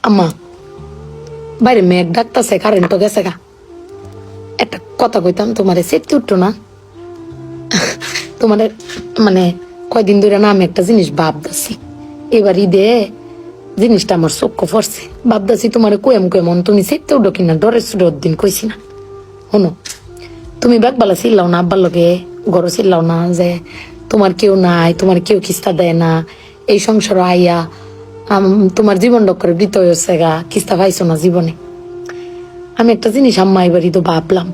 আম্মা বাইরে মেঘ ডাকতেছে, কারেন্টও গেছে গা। একটা কথা কইতাম, তোমারে সেটতে উঠতো না? তোমার মানে কয়দিন ধরে না আমি একটা জিনিস ভাবতেছি। এবার ঈদে জিনিসটা আমার চোখ পড়ছে। ভাবতেছি তোমার কোয়েম কেমন তুমি সেটতে উঠো কিনা, ডরের সুডোর দিন কইছি না। শোনো, তুমি বেগবালা চিল্লাও না আব্বার লগে, গরো চিল্লাও না যে তোমার কেউ নাই, তোমার কেউ কিস্তা দেয় না, এই সংসার আইয়া তোমার জীবন ডক্করে বৃত হয়েছে গা, কিস্তা পাইছো না জীবনে। আমি একটা জিনিস আম্মা এবারই তো ভাবলাম,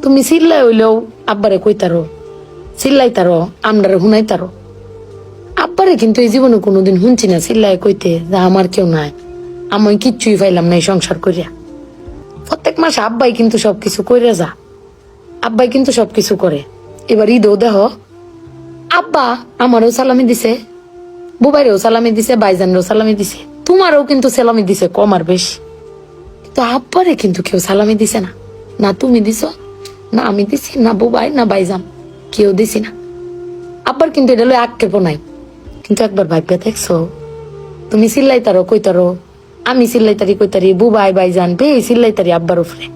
তুমি চিল্লাই হইলেও আব্বারে কইতারো, চিল্লাইতারো, আমরারে হুনাইতারো। আব্বারে কিন্তু এই জীবনে কোনোদিন শুনছি না চিল্লাই কইতে যে আমার কেউ নাই, আমি কিচ্ছুই পাইলাম না এই সংসার করিয়া। প্রত্যেক মাসে আব্বাই কিন্তু সবকিছু কইরা যা, আব্বাই কিন্তু সবকিছু করে। এবার ঈদও দেহ আব্বা আমারও সালামি দিছে, বুবাইরেও সালামি দিছে, বাইজানরেও সালামি দিছে, তোমারও কিন্তু সালামি দিছে কম আর বেশি। তো আব্বারে কিন্তু কেউ সালামি দিছে না, না তুমি দিছ, না আমি দিছি, না বুবাই, না বাইজান, কেউ দিছি না। আব্বার কিন্তু এটা লই আক্ষেপও নাই। কিন্তু একবার ভাগ্যে দেখছো, তুমি চিল্লাইতারো কইতারো, আমি চিল্লাইতারি কইতারি, বুবাই বাইজান বে চিল্লাইতারি আব্বার উপরে।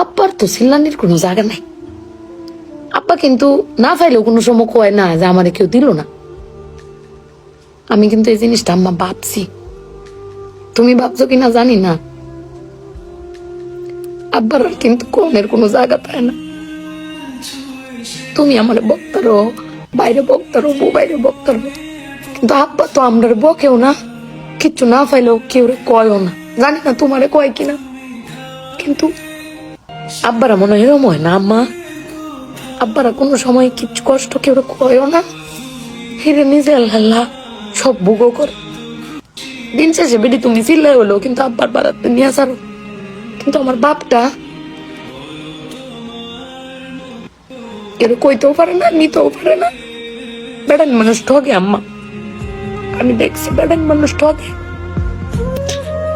আব্বার তো চিল্লানির কোনো জায়গা নাই। আব্বা কিন্তু না পাইলেও কোনো সময় কয় না যে আমারে কেউ দিল না। আমি কিন্তু এই জিনিসটা আম্মা ভাবছি, তুমি ভাবছো কিনা জানি না। আব্বার আর কিন্তু কোনের কোনো জায়গা পায় না। তুমি আমার বক্তারো, বাইরে বক্তারো, বাইরে বক্তারো, কিন্তু আব্বা তো আমরা বকেও না, কিচ্ছু না পাইলেও কেউ কয়ও না। জানি না তোমারে কয় কিনা, কিন্তু আব্বারা মনে হয় এরম হয় না আম্মা? আব্বারা কোনো সময় কিচ্ছু কষ্ট কেউ কয়ও না, হিরে নিজে আল্লাহ সব ভোগও করে। দিন শেষে বেডি তুমি চিল্লাই হলো কিন্তু আব্বার বাড়াতে নিয়ে আসারো। কিন্তু আমার বাপটা এর কইতেও পারে না, নিতেও পারে না। বেড়ান মানুষ ঠকে আম্মা, আমি দেখছি বেড়ান মানুষ ঠকে।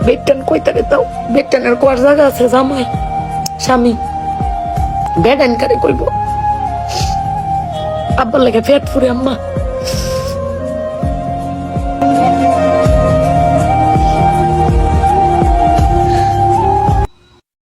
বেটান কইতারে দাও, বেটানের কোয়ার জায়গা আছে জামাই স্বামী, বেড়ান কারে কইব? আব্বার লাগে পেট ফুরে আম্মা।